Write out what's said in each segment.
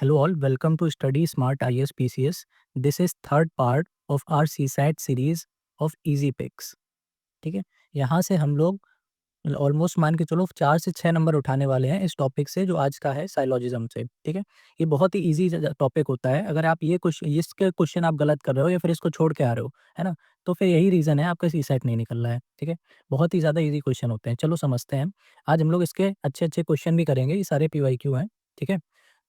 Hello all, welcome to Study Smart IAS PCS. This is third part of our CSAT series of Easy Picks. ठीक है, यहाँ से हम लोग almost मान के चलो 4 से 6 नंबर उठाने वाले हैं इस टॉपिक से जो आज का है साइलॉजिज्म से। ठीक है, ये बहुत ही इजी टॉपिक होता है। अगर आप ये इसके क्वेश्चन आप गलत कर रहे हो या फिर इसको छोड़ के आ रहे हो, है ना, तो फिर यही रीज़न है आपका सीसैट नहीं निकल रहा है। ठीक है, बहुत ही ज़्यादा इजी क्वेश्चन होते हैं। चलो समझते हैं। आज हम लोग इसके अच्छे अच्छे क्वेश्चन भी करेंगे। ये सारे PYQ हैं। ठीक है,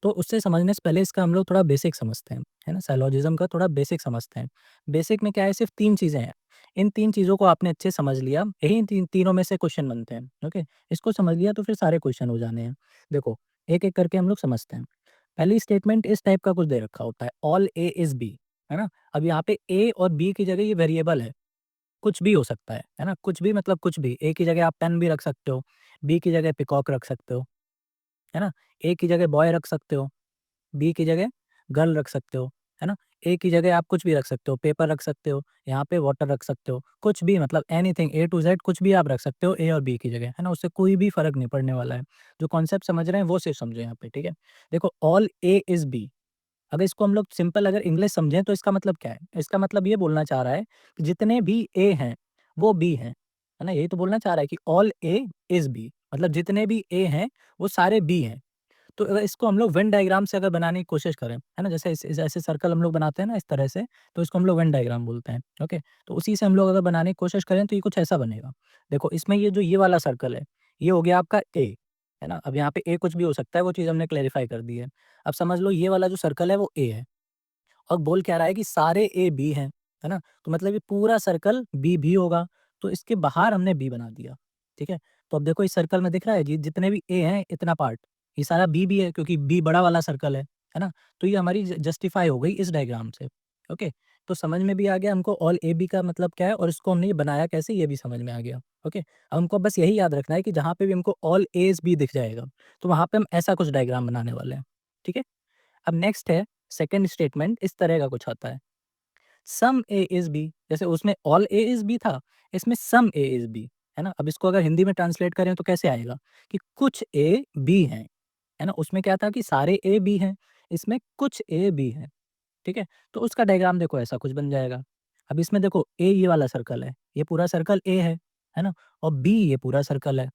तो उससे समझने से पहले इसका हम लोग थोड़ा बेसिक समझते हैं, है ना, साइलॉजिज्म का थोड़ा बेसिक समझते हैं। बेसिक में क्या है, सिर्फ 3 चीज़ें हैं। इन 3 चीज़ों को आपने अच्छे समझ लिया, यही तीनों में से क्वेश्चन बनते हैं। ओके, इसको समझ लिया तो फिर सारे क्वेश्चन हो जाने हैं। देखो, एक-एक करके हम लोग समझते हैं। पहली स्टेटमेंट इस टाइप का कुछ दे रखा होता है, ऑल ए इज़ बी, है ना? अब यहाँ पे ए और बी की जगह ये वेरिएबल है, कुछ भी हो सकता है ना? कुछ भी मतलब कुछ भी। ए की जगह आप पेन भी रख सकते हो, बी की जगह पीकॉक रख सकते हो, है ना? ए की जगह बॉय रख सकते हो, बी की जगह गर्ल रख सकते हो, है ना? ए की जगह आप कुछ भी रख सकते हो, पेपर रख सकते हो, यहाँ पे वाटर रख सकते हो, कुछ भी मतलब एनीथिंग ए टू ज़ेड कुछ भी आप रख सकते हो ए और बी की जगह, है ना? उससे कोई भी फ़र्क नहीं पड़ने वाला है। जो कॉन्सेप्ट समझ रहे हैं वो सिर्फ़ समझो यहाँ पे, ठीक है? देखो ऑल ए इज़ बी, अगर इसको हम लोग सिंपल अगर इंग्लिश समझें तो इसका मतलब क्या है? इसका मतलब ये बोलना चाह रहा है कि जितने भी ए हैं, वो बी हैं, है ना? यही तो बोलना चाह रहा है कि ऑल ए इज़ बी, मतलब जितने भी ए हैं, वो सारे बी हैं। तो अगर इसको हम लोग वेन डायग्राम से अगर बनाने की कोशिश करें, है ना? जैसे ऐसे सर्कल हम लोग बनाते हैं ना इस तरह से, तो इसको हम लोग वेन डायग्राम बोलते हैं, ओके? तो उसी से हम लोग अगर बनाने की कोशिश करें तो ये कुछ ऐसा बनेगा। देखो इसमें ये जो ये वाला सर्कल है, ये हो गया आपका ए, है ना? अब यहाँ पे ए कुछ भी हो सकता है, वो चीज़ हमने क्लैरिफाई कर दी है। अब समझ लो ये वाला जो सर्कल है वो ए है और बोल क्या रहा है कि सारे ए बी हैं, है ना? तो मतलब ये पूरा सर्कल बी भी होगा, तो इसके बाहर हमने बी बना दिया, ठीक है? तो अब देखो इस सर्कल में दिख रहा है जी जितने भी ए हैं इतना पार्ट, ये सारा बी भी है क्योंकि बी बड़ा वाला सर्कल है ना? तो ये हमारी जस्टिफाई हो गई इस डायग्राम से, ओके? तो समझ में भी आ गया हमको ऑल ए बी का मतलब क्या है और इसको हमने ये बनाया कैसे ये भी समझ में आ गया, ओके? अब हमको बस यही याद रखना है कि जहाँ पे भी हमको ऑल एज़ बी दिख जाएगा, तो वहाँ पे हम ऐसा कुछ डायग्राम बनाने वाले हैं, ठीक है? अब नेक्स्ट है सेकंड स्टेटमेंट इस तरह का कुछ आता है, सम ए इज़ बी, जैसे उसमें ऑल ए इज़ बी था, इसमें सम ए इज़ बी, है ना? अब इसको अगर हिंदी में ट्रांसलेट करें तो कैसे आएगा कि कुछ ए बी हैं, है ना? उसमें क्या था कि सारे ए बी हैं, इसमें कुछ ए बी हैं, ठीक है? तो उसका डायग्राम देखो ऐसा कुछ बन जाएगा। अब इसमें देखो ए ये वाला सर्कल है, ये पूरा सर्कल ए है ना? और बी ये पूरा सर्कल है।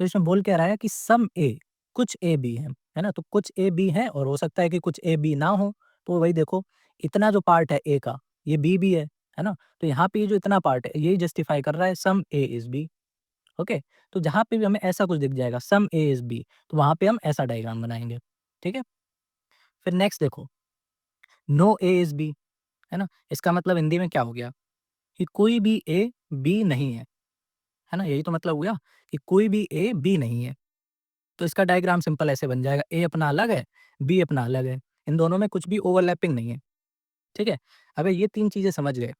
तो इसमें बोल क्या रहा है कि सम ए, कुछ ए बी हैं, है ना? तो कुछ ए बी हैं और हो सकता है कि कुछ ए बी ना हो, तो वही देखो इतना जो पार्ट है ए का, ये बी भी है ना? तो यहाँ पे ये जो इतना पार्ट है, यही जस्टिफाई कर रहा है सम ए इज़ बी, ओके? तो जहाँ पे भी हमें ऐसा कुछ दिख जाएगा सम ए इज़ बी, तो वहाँ पे हम ऐसा डायग्राम बनाएँगे, ठीक है? फिर नेक्स्ट देखो, नो ए इज़ बी, है ना? इसका मतलब हिंदी में क्या हो गया कि कोई भी ए बी नहीं है ना? यही तो मतलब हुआ कि कोई भी ए बी नहीं है। तो इसका डायग्राम सिंपल ऐसे बन जाएगा, ए अपना अलग है, बी अपना अलग है। इन दोनों में कुछ भी ओवरलैपिंग नहीं है, ठीक है? अगर ये 3 चीज़ें समझ गए,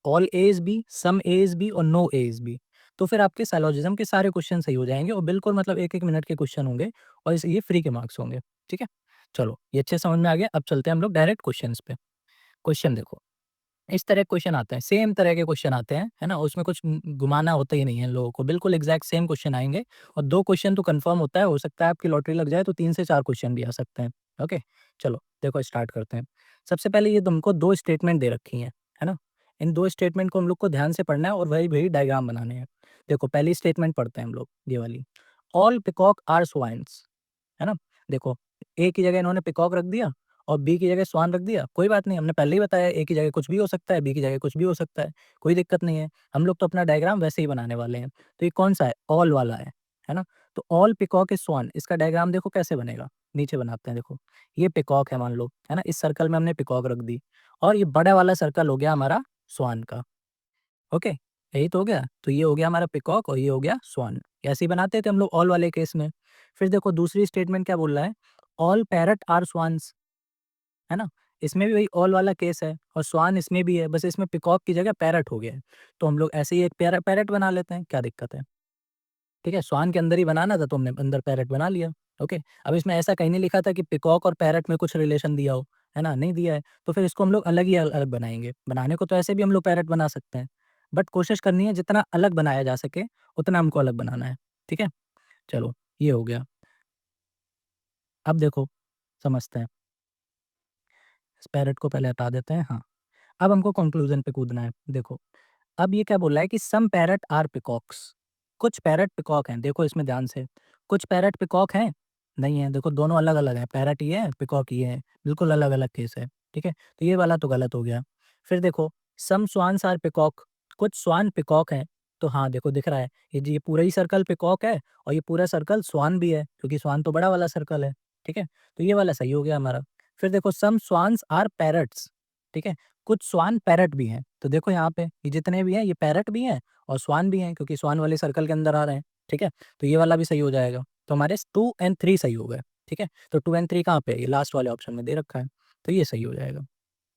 all A is B, some A is B और नो ए इज़ बी, तो फिर आपके साइलॉजिज़्म के सारे क्वेश्चन सही हो जाएँगे और बिल्कुल मतलब 1-1 मिनट के क्वेश्चन होंगे और ये फ्री के मार्क्स होंगे, ठीक है? चलो, ये अच्छे समझ में आ गया, अब चलते हैं हम लोग डायरेक्ट क्वेश्चन्स पे। क्वेश्चन देखो, इस तरह के क्वेश्चन आते हैं, सेम तरह के क्वेश्चन आते हैं, है ना? उसमें कुछ घुमाना होता ही नहीं है इन लोगों को, बिल्कुल एग्ज़ैक्ट सेम क्वेश्चन आएँगे और 2 क्वेश्चन तो कन्फर्म होता है, हो सकता है आपकी लॉटरी लग जाए तो 3 से 4 क्वेश्चन भी आ सकते हैं, ओके? चलो, देखो स्टार्ट करते हैं। सबसे पहले ये तुमको 2 स्टेटमेंट दे रखी हैं, है ना? इन 2 स्टेटमेंट को हम लोग को ध्यान से पढ़ना है और वही-वही डायग्राम बनाने हैं। देखो, पहली स्टेटमेंट पढ़ते हैं हम लोग, ये वाली, ऑल पीकॉक आर स्वाइन्स, है ना? देखो, ए की जगह इन्होंने पीकॉक रख दिया और बी की जगह स्वान रख दिया, कोई बात नहीं, हमने पहले ही बताया ए की जगह कुछ भी हो सकता है, बी की जगह कुछ भी हो सकता है, कोई दिक्कत नहीं है। हम लोग तो अपना डायग्राम वैसे ही बनाने वाले हैं। तो ये कौन-सा है? ऑल वाला है ना? तो ऑल पीकॉक इज़ स्वान, इसका डायग्राम देखो कैसे बनेगा? नीचे बनाते हैं देखो, ये पीकॉक है मान लो, है ना? इस सर्कल में हमने पीकॉक रख दी और ये बड़ा वाला सर्कल हो गया हमारा स्वान का, ओके? यही तो हो गया। तो ये हो गया हमारा पीकॉक और ये हो गया स्वान। ऐसे ही बनाते थे हम लोग ऑल वाले केस में। फिर देखो दूसरी स्टेटमेंट क्या बोल रहा है? ऑल पैरट आर स्वान्स, है ना? इसमें भी वही ऑल वाला केस है और स्वान इसमें भी है, बस इसमें पीकॉक की जगह पैरट हो गया है। तो हम लोग ऐसे ही एक पैरट बना लेते हैं, क्या दिक्कत है? ठीक है, स्वान के अंदर ही बनाना था तो हमने अंदर पैरट बना लिया, ओके। अब इसमें ऐसा कहीं नहीं लिखा था कि पीकॉक और पैरट में कुछ रिलेशन दिया हो, है ना? नहीं दिया है, तो फिर इसको हम लोग अलग ही अलग बनाएँगे। बनाने को तो ऐसे भी हम लोग पैरट बना सकते हैं, बट कोशिश करनी है जितना अलग बनाया जा सके, उतना हमको अलग बनाना है, ठीक है? चलो, ये हो गया। अब देखो, समझते हैं। इस पैरट को पहले हटा देते हैं, हाँ। अब हमको कंक्लूज़न पे कूदना है, देखो। अब ये क्या बोल रहा है कि सम पैरट आर पिकॉक्स, कुछ पैरट पिकॉक हैं, देखो इसमें ध्यान से। कुछ पैरट पिकॉक हैं, नहीं है, देखो दोनों अलग-अलग हैं, पैरट ये है, पिकॉक ये है, बिल्कुल अलग-अलग केस है, ठीक है? तो ये वाला तो गलत हो गया। फिर देखो सम स्वान्स आर पिकॉक, कुछ स्वान पिकॉक हैं, तो हाँ, देखो दिख रहा है, ये पूरा ही सर्कल पिकॉक है और ये पूरा सर्कल स्वान भी है, क्योंकि स्वान तो बड़ा वाला सर्कल है, ठीक है? तो ये वाला सही हो गया हमारा। फिर देखो सम स्वान्स आर पैरट्स, ठीक है? कुछ स्वान पैरट भी हैं, तो देखो यहाँ पे ये जितने भी हैं ये पैरट भी हैं और स्वान भी हैं, क्योंकि स्वान वाले सर्कल के अंदर आ रहे हैं, ठीक है? तो ये वाला भी सही हो जाएगा। तो हमारे 2 एंड 3 सही हो गए, ठीक है? तो 2 एंड 3 कहाँ पे है? ये लास्ट वाले ऑप्शन में दे रखा है, तो ये सही हो जाएगा,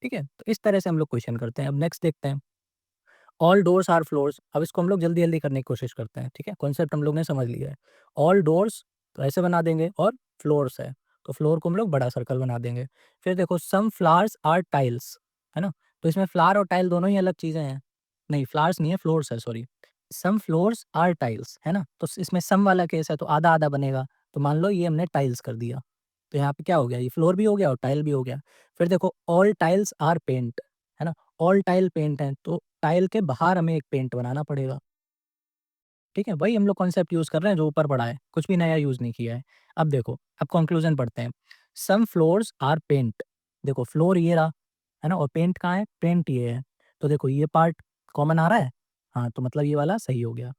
ठीक है? तो इस तरह से हम लोग क्वेश्चन करते हैं। अब नेक्स्ट देखते हैं, ऑल डोर्स आर फ्लोर्स। अब इसको हम लोग जल्दी-जल्दी करने की कोशिश करते हैं, ठीक है? कॉन्सेप्ट हम लोग ने समझ लिया है। ऑल डोर्स तो ऐसे बना देंगे और फ्लोर्स है, तो फ्लोर को हम लोग बड़ा सर्कल बना देंगे। फिर देखो सम फ्लावर्स आर टाइल्स, है ना? तो इसमें फ्लावर और टाइल दोनों ही अलग चीज़ें हैं। नहीं, फ्लावर्स नहीं है, फ्लोर्स है, sorry. Some floors are tiles, है ना? तो इसमें सम वाला केस है, तो आधा-आधा बनेगा। तो मान लो ये हमने टाइल्स कर दिया, तो यहाँ पे क्या हो गया? ये फ्लोर भी हो गया और टाइल भी हो गया। फिर देखो ऑल टाइल्स आर पेंट, है ना? ऑल टाइल पेंट हैं, तो टाइल के बाहर हमें एक पेंट बनाना पड़ेगा, ठीक है? वही हम लोग कॉन्सेप्ट यूज़ कर रहे हैं जो ऊपर पढ़ा है, कुछ भी नया यूज़ नहीं किया है। अब देखो, अब कंक्लूज़न पढ़ते हैं। सम फ्लोर्स आर पेंट, देखो फ्लोर ये रहा, है ना? और पेंट कहाँ है? पेंट ये है। तो देखो ये पार्ट कॉमन आ रहा है? हाँ, तो मतलब ये वाला सही हो गया।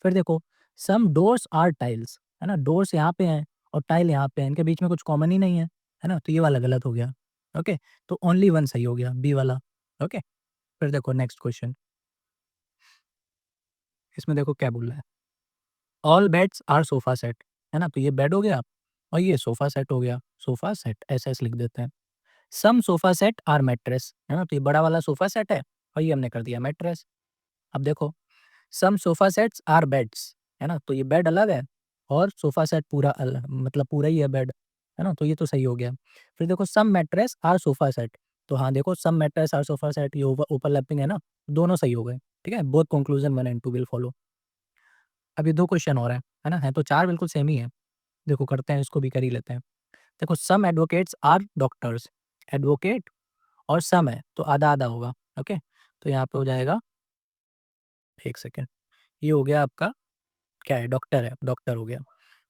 फिर देखो सम डोर्स आर टाइल्स, है ना? डोर्स यहाँ पे हैं और टाइल यहाँ पे है, इनके बीच में कुछ कॉमन ही नहीं है ना? तो ये वाला गलत हो गया, ओके? तो ओनली वन सही हो गया, बी वाला, ओके? फिर देखो नेक्स्ट क्वेश्चन, इसमें देखो क्या बोल रहा है, all beds are sofa set, है ना? तो ये बेड हो गया और ये सोफा सेट हो गया, सोफा सेट ऐसे ऐसे लिख देते हैं। सम सोफा सेट आर मैट्रेस, है ना? तो ये बड़ा वाला सोफा सेट है और ये हमने कर दिया मैट्रेस। अब देखो सम सोफा सेट्स आर बेड्स, है ना? तो ये बेड अलग है और सोफा सेट पूरा मतलब पूरा ही है बेड, है ना? तो ये तो सही हो गया। फिर देखो सम मैट्रेस आर सोफा सेट, तो हाँ देखो सम मैट्रेस आर सोफा सेट, ये ओवरलैपिंग है ना? दोनों सही हो गए, ठीक है? Both conclusion 1 and 2 will follow. अभी 2 क्वेश्चन और हैं, है ना? है तो 4 बिल्कुल सेम ही है। देखो करते हैं, इसको भी कर ही लेते हैं। देखो सम एडवोकेट्स आर डॉक्टर्स, एडवोकेट और सम है तो आधा-आधा होगा, ओके? तो यहाँ पे हो जाएगा, 1 सेकंड, ये हो गया आपका, क्या है? डॉक्टर है, डॉक्टर हो गया।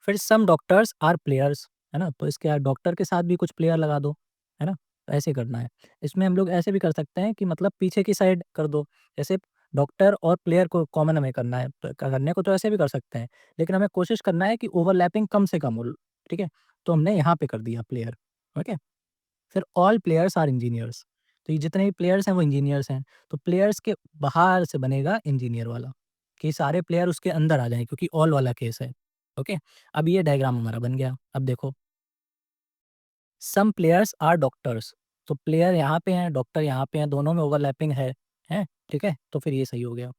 फिर सम डॉक्टर्स आर प्लेयर्स, है ना? तो इसके बाद डॉक्टर के साथ भी कुछ प्लेयर लगा दो, है ना? तो ऐसे करना है। इसमें हम लोग ऐसे भी कर सकते हैं कि मतलब पीछे की साइड कर दो, जैसे डॉक्टर और प्लेयर को कॉमन हमें करना है, तो करने को तो ऐसे भी कर सकते हैं, लेकिन हमें कोशिश करना है कि ओवरलैपिंग कम से कम हो, ठीक है? तो हमने यहाँ पे कर दिया प्लेयर, ओके? फिर ऑल प्लेयर्स आर इंजीनियर्स, तो ये जितने भी प्लेयर्स हैं वो इंजीनियर्स हैं, तो प्लेयर्स के बाहर से बनेगा इंजीनियर वाला, कि सारे प्लेयर उसके अंदर आ जाएँ, क्योंकि ऑल वाला केस है, ओके? अब ये डायग्राम हमारा बन गया। अब देखो सम प्लेयर्स आर डॉक्टर्स, तो प्लेयर यहाँ पे हैं, डॉक्टर यहाँ पे हैं, दोनों में ओवरलैपिंग है, ठीक है? तो फिर ये सही हो गया।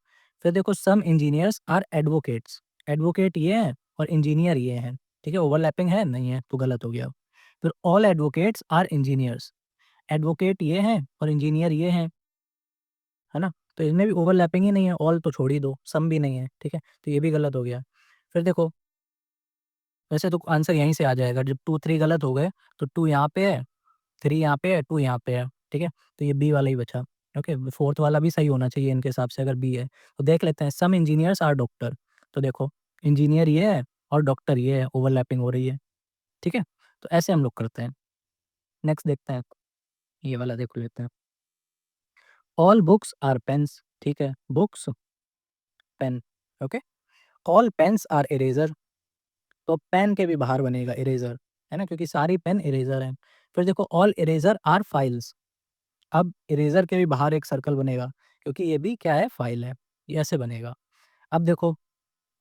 फिर देखो सम इंजीनियर्स आर एडवोकेट्स, एडवोकेट ये हैं और इंजीनियर ये हैं, ठीक है? ओवरलैपिंग है? नहीं है, तो गलत हो गया। फिर all advocates are engineers, advocate ये हैं और इंजीनियर ये हैं, है ना? तो इनमें भी ओवरलैपिंग ही नहीं है, ऑल तो छोड़ ही दो, सम भी नहीं है, ठीक है? तो ये भी गलत हो गया। फिर देखो वैसे तो आंसर यहीं से आ जाएगा, जब 2, 3 गलत हो गए, तो 2 यहाँ पे है, 3 यहाँ पे है, 2 यहाँ पे है, ठीक है? तो ये बी वाला ही बचा, ओके? 4th वाला भी सही होना चाहिए इनके हिसाब से, अगर बी है। तो देख लेते हैं, सम इंजीनियर्स आर डॉक्टर, तो देखो इंजीनियर ये है और डॉक्टर ये है, ओवरलैपिंग हो रही है, ठीक है? तो ऐसे हम लोग करते हैं। नेक्स्ट देखते हैं, ये वाला देख लेते हैं। ऑल बुक्स आर पेन्स, ठीक है? Books, pen, okay? All pens are eraser, तो पेन के भी बाहर बनेगा इरेज़र, है ना? क्योंकि सारी पेन इरेज़र हैं। फिर देखो ऑल इरेज़र आर फाइल्स, अब इरेज़र के भी बाहर एक सर्कल बनेगा, क्योंकि ये भी क्या है? फाइल है, ये ऐसे बनेगा। अब देखो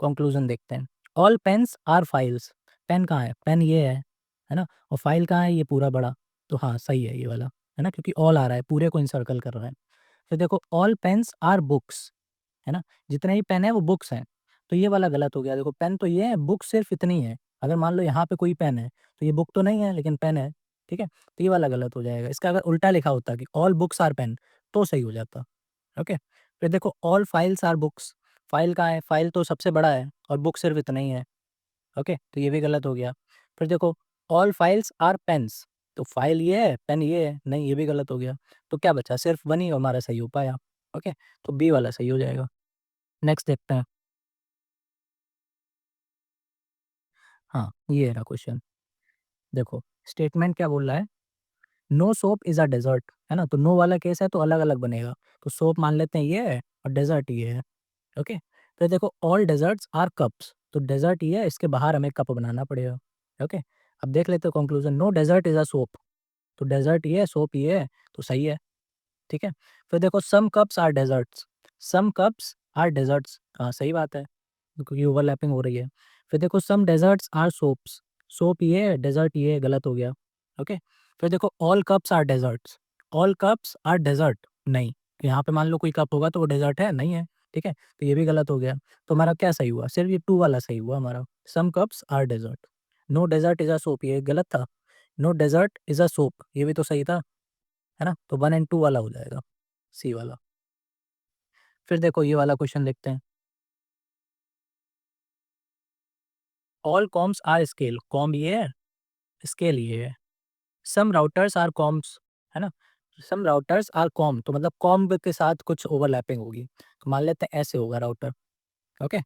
कंक्लूज़न देखते हैं। All pens are files, pen कहाँ है? पेन ये है ना? और फाइल कहाँ है? ये पूरा बड़ा, तो हाँ, सही है ये वाला, है ना? क्योंकि ऑल आ रहा है, पूरे को इनसर्कल कर रहा है। फिर देखो ऑल पेन्स आर बुक्स, है ना? जितने भी पेन है वो बुक्स हैं, तो ये वाला गलत हो गया। देखो पेन तो ये है, बुक सिर्फ़ इतनी है। अगर मान लो यहाँ पे कोई पेन है, तो ये बुक तो नहीं है लेकिन पेन है, ठीक है? तो ये वाला गलत हो जाएगा। इसका अगर उल्टा लिखा होता कि ऑल बुक्स आर पेन, तो सही हो जाता, ओके? फिर देखो all files are books, file कहाँ है? फाइल तो सबसे बड़ा है और बुक सिर्फ़ इतना ही है, ओके? तो ये भी गलत हो गया। फिर देखो ऑल फाइल्स आर पेन्स, तो फाइल ये है, पेन ये है, नहीं ये भी गलत हो गया। तो क्या बचा? सिर्फ 1 ही हमारा सही हो पाया। ओके, तो बी वाला सही हो जाएगा। नेक्स्ट देखते हैं। हाँ, ये रहा क्वेश्चन। देखो, स्टेटमेंट क्या बोल रहा है? No soap is a dessert, है ना? तो नो वाला केस है तो अलग-अलग बनेगा। तो सोप मान लेते हैं ये है और डेज़र्ट ये है। ओके? फिर देखो ऑल डेज़र्ट्स आर कप्स, तो डेज़र्ट ये है, इसके बाहर हमें कप बनाना पड़ेगा। ओके? अब देख लेते हैं conclusion. No dessert is a soap, तो डेज़र्ट ये है, सोप ये है, तो सही है। ठीक है? फिर देखो some cups are desserts, some cups are desserts, हाँ, सही बात है, क्योंकि ओवरलैपिंग हो रही है। फिर देखो सम डेज़र्ट्स आर सोप्स, सोप ये है, डेज़र्ट ये है, गलत हो गया। ओके? फिर देखो all cups are desserts, all cups are dessert, नहीं, यहाँ पे मान लो कोई कप होगा तो वो डेज़र्ट है, नहीं है, ठीक है? तो ये भी गलत हो गया। तो हमारा क्या सही हुआ? सिर्फ ये 2 वाला सही हुआ हमारा, some cups are dessert. No dessert is a soap, ये गलत था। No dessert is a soap, ये भी तो सही था, है ना? तो 1 एंड 2 वाला हो जाएगा, सी वाला। फिर देखो ये वाला क्वेश्चन देखते हैं। All combs are scale, comb ये है, स्केल ये है। सम राउटर्स आर कॉम्ब्स, है ना? सम राउटर्स आर कॉम्ब, तो मतलब कॉम्ब के साथ कुछ ओवरलैपिंग होगी। तो मान लेते हैं ऐसे होगा राउटर, ओके?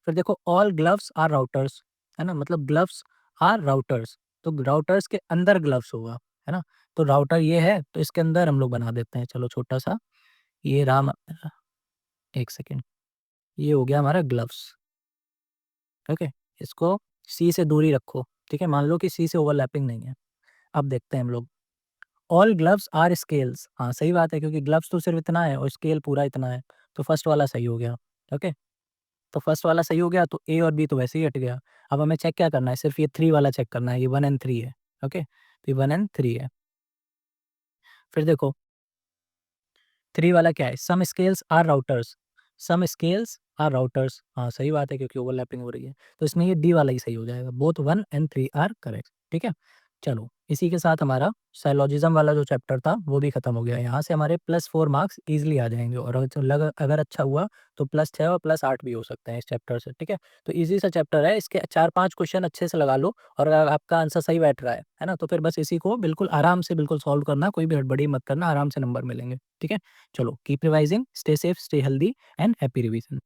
फिर देखो ऑल ग्लव्स आर राउटर्स, है ना? मतलब ग्लव्स आर राउटर्स, तो राउटर्स के अंदर ग्लव्स होगा, है ना? तो राउटर ये है, तो इसके अंदर हम लोग बना देते हैं, चलो छोटा-सा, ये रहा 1 सेकंड, ये हो गया हमारा ग्लव्स, ओके? इसको सी से दूरी रखो, ठीक है? मान लो कि सी से ओवरलैपिंग नहीं है। अब देखते हैं हम लोग, ऑल ग्लव्स आर स्केल्स, हाँ, सही बात है, क्योंकि ग्लव्स तो सिर्फ इतना है और स्केल पूरा इतना है, तो फर्स्ट वाला सही हो गया, ओके? तो फर्स्ट वाला सही हो गया, तो ए और बी तो वैसे ही हट गया। अब हमें चेक क्या करना है? सिर्फ ये 3 वाला चेक करना है, ये 1 एंड 3 है, ओके? तो ये 1 एंड 3 है। फिर देखो 3 वाला क्या है? Some scales are routers, some scales are routers, हाँ, सही बात है, क्योंकि ओवरलैपिंग हो रही है। तो इसमें ये डी वाला ही सही हो जाएगा, बोथ 1 एंड 3 आर करेक्ट, ठीक है? चलो, इसी के साथ हमारा साइलॉजिज़्म वाला जो चैप्टर था, वो भी खत्म हो गया। यहाँ से हमारे +4 मार्क्स ईज़िली आ जाएँगे, और अगर अच्छा हुआ तो +6 और +8 भी हो सकते हैं इस चैप्टर से, ठीक है? तो ईज़ी सा चैप्टर है, इसके 4-5 क्वेश्चन अच्छे से लगा लो, और अगर आपका आंसर सही बैठ रहा है ना? तो फिर बस इसी को बिल्कुल आराम से बिल्कुल सॉल्व करना, कोई भी हड़बड़ी मत करना, आराम से नंबर मिलेंगे, ठीक है? चलो, keep revising, stay safe, stay healthy and happy revision.